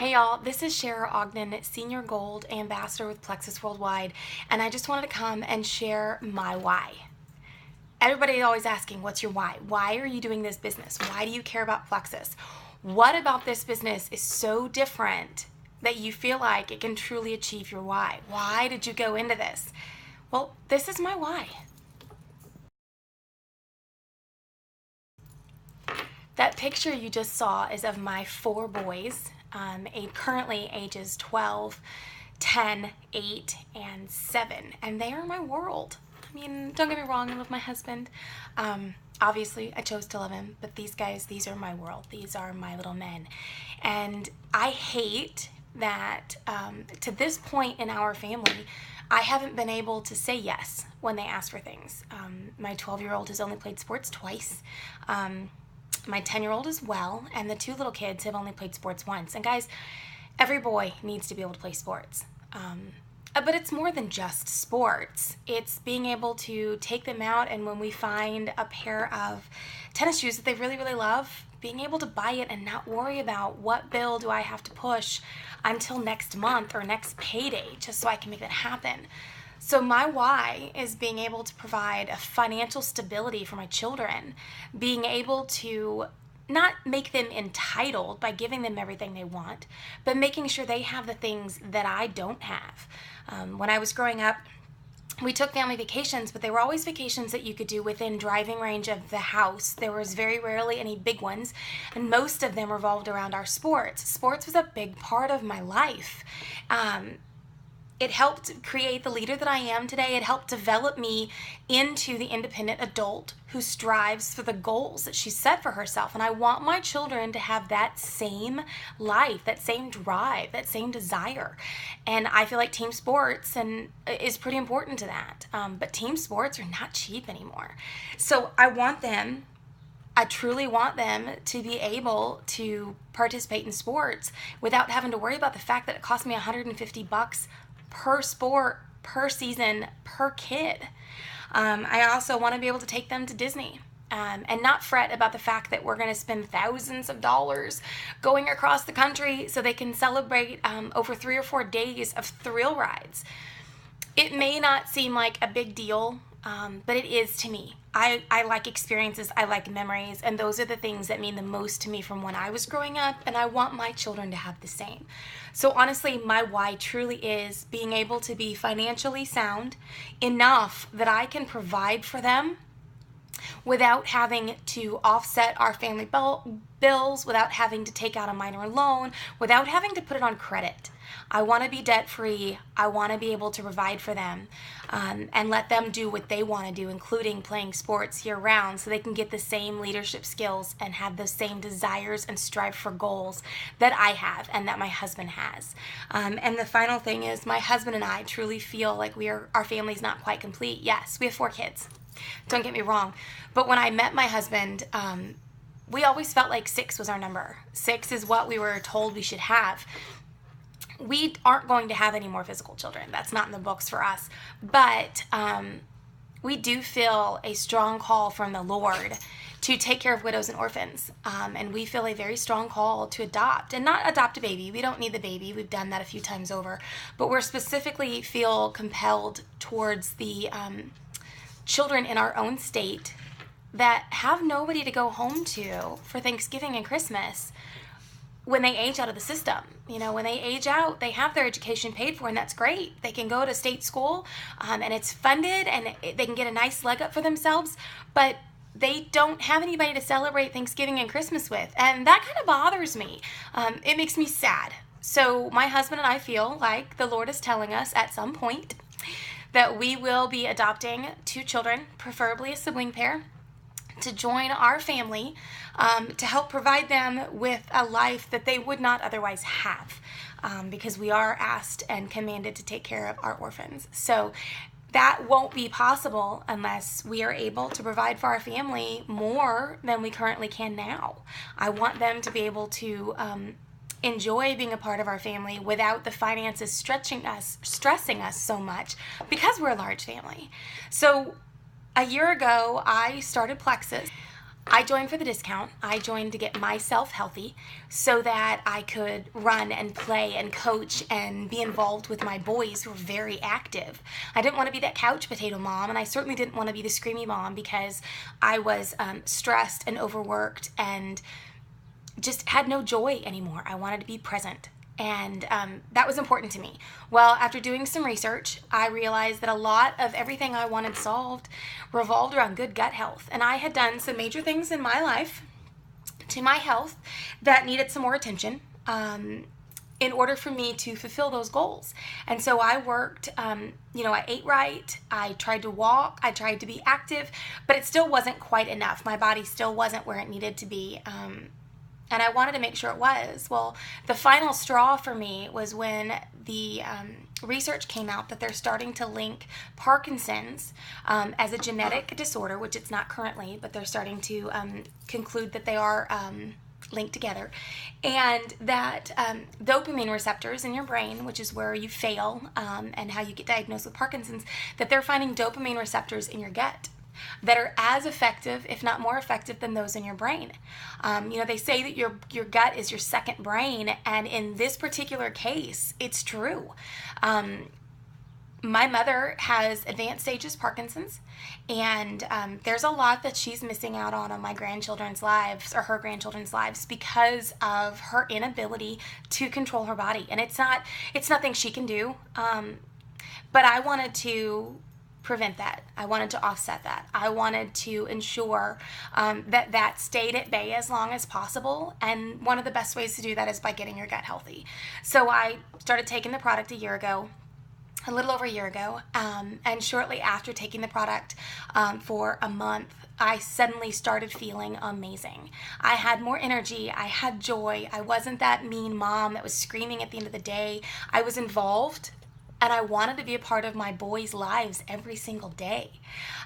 Hey y'all, this is Shara Ogden, Senior Gold Ambassador with Plexus Worldwide, and I just wanted to come and share my why. Everybody's always asking, what's your why? Why are you doing this business? Why do you care about Plexus? What about this business is so different that you feel like it can truly achieve your why? Why did you go into this? Well, this is my why. That picture you just saw is of my 4 boys, currently ages 12, 10, 8, and 7, and they are my world. I mean, don't get me wrong, I love my husband. Obviously, I chose to love him, but these guys, these are my world. These are my little men. And I hate that to this point in our family, I haven't been able to say yes when they ask for things. My 12-year-old has only played sports twice. My 10-year-old as well, and the 2 little kids have only played sports once. And guys, every boy needs to be able to play sports. But it's more than just sports. It's being able to take them out, and when we find a pair of tennis shoes that they really, really love, being able to buy it and not worry about what bill do I have to push until next month or next payday just so I can make that happen. So my why is being able to provide a financial stability for my children, being able to not make them entitled by giving them everything they want, but making sure they have the things that I don't have. When I was growing up, we took family vacations, but they were always vacations that you could do within driving range of the house. There was very rarely any big ones, and most of them revolved around our sports. Sports was a big part of my life. It helped create the leader that I am today. It helped develop me into the independent adult who strives for the goals that she set for herself. And I want my children to have that same life, that same drive, that same desire. And I feel like team sports is pretty important to that. But team sports are not cheap anymore. So I truly want them to be able to participate in sports without having to worry about the fact that it costs me $150 per sport, per season, per kid. I also want to be able to take them to Disney and not fret about the fact that we're going to spend thousands of dollars going across the country so they can celebrate over 3 or 4 days of thrill rides. It may not seem like a big deal, but it is to me. I like experiences, I like memories, and those are the things that mean the most to me from when I was growing up, and I want my children to have the same. So honestly, my why truly is being able to be financially sound enough that I can provide for them without having to offset our family bills, without having to take out a minor loan, without having to put it on credit. I want to be debt-free. I want to be able to provide for them and let them do what they want to do, including playing sports year-round, so they can get the same leadership skills and have the same desires and strive for goals that I have and that my husband has. And the final thing is my husband and I truly feel like our family's not quite complete. Yes, we have 4 kids. Don't get me wrong. But when I met my husband, we always felt like 6 was our number. 6 is what we were told we should have. We aren't going to have any more physical children. That's not in the books for us. But we do feel a strong call from the Lord to take care of widows and orphans. And we feel a very strong call to adopt. And not adopt a baby. We don't need the baby. We've done that a few times over. But we're specifically feel compelled towards the children in our own state that have nobody to go home to for Thanksgiving and Christmas when they age out of the system. You know, when they age out, they have their education paid for, and that's great. They can go to state school, and it's funded, and they can get a nice leg up for themselves, but they don't have anybody to celebrate Thanksgiving and Christmas with, and that kind of bothers me. It makes me sad. So my husband and I feel like the Lord is telling us at some point that we will be adopting 2 children, preferably a sibling pair, to join our family, to help provide them with a life that they would not otherwise have, because we are asked and commanded to take care of our orphans. So that won't be possible unless we are able to provide for our family more than we currently can now. I want them to be able to enjoy being a part of our family without the finances stressing us so much, because we're a large family. So a year ago, I started Plexus. I joined for the discount. I joined to get myself healthy so that I could run and play and coach and be involved with my boys who were very active. I didn't want to be that couch potato mom, and I certainly didn't want to be the screamy mom because I was stressed and overworked and just had no joy anymore. I wanted to be present. And that was important to me. Well, after doing some research, I realized that a lot of everything I wanted solved revolved around good gut health. And I had done some major things in my life to my health that needed some more attention in order for me to fulfill those goals. And so I worked, I ate right, I tried to walk, I tried to be active, but it still wasn't quite enough. My body still wasn't where it needed to be. And I wanted to make sure it was. Well, the final straw for me was when the research came out that they're starting to link Parkinson's as a genetic disorder, which it's not currently, but they're starting to conclude that they are linked together. And that dopamine receptors in your brain, which is where you fail and how you get diagnosed with Parkinson's, that they're finding dopamine receptors in your gut that are as effective, if not more effective, than those in your brain. They say that your gut is your second brain, and in this particular case, it's true. My mother has advanced stages Parkinson's, and there's a lot that she's missing out on my grandchildren's lives, or her grandchildren's lives, because of her inability to control her body. And it's nothing she can do, but I wanted to prevent that. I wanted to offset that. I wanted to ensure that stayed at bay as long as possible. And one of the best ways to do that is by getting your gut healthy. So I started taking the product a little over a year ago. And shortly after taking the product for a month, I suddenly started feeling amazing. I had more energy. I had joy. I wasn't that mean mom that was screaming at the end of the day. I was involved, and I wanted to be a part of my boys' lives every single day.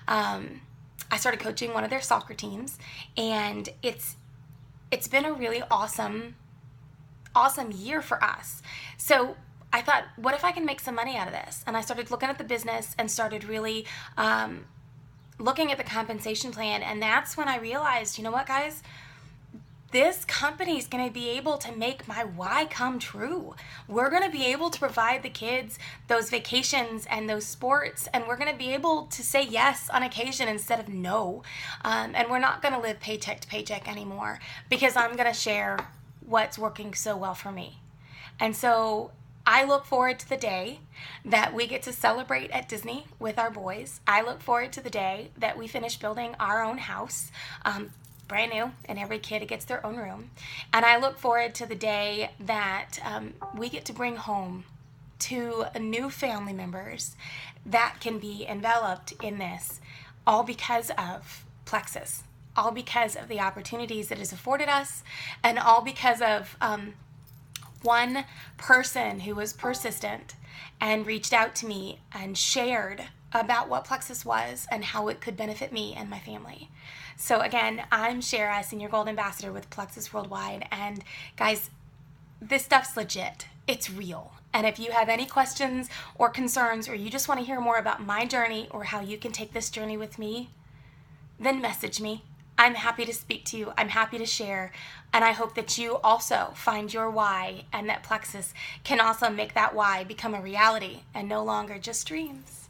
I started coaching one of their soccer teams, and it's been a really awesome year for us. So I thought, what if I can make some money out of this? And I started looking at the business and started really looking at the compensation plan. And that's when I realized, you know what, guys? This company is going to be able to make my why come true. We're going to be able to provide the kids those vacations and those sports, and we're going to be able to say yes on occasion instead of no. And we're not going to live paycheck to paycheck anymore, because I'm going to share what's working so well for me. And so I look forward to the day that we get to celebrate at Disney with our boys. I look forward to the day that we finish building our own house, brand new, and every kid gets their own room. And I look forward to the day that we get to bring home to new family members that can be enveloped in this, all because of Plexus, all because of the opportunities that has afforded us, and all because of one person who was persistent and reached out to me and shared about what Plexus was and how it could benefit me and my family. So again, I'm Shara, Senior Gold Ambassador with Plexus Worldwide. And guys, this stuff's legit. It's real. And if you have any questions or concerns, or you just want to hear more about my journey or how you can take this journey with me, then message me. I'm happy to speak to you. I'm happy to share. And I hope that you also find your why, and that Plexus can also make that why become a reality and no longer just dreams.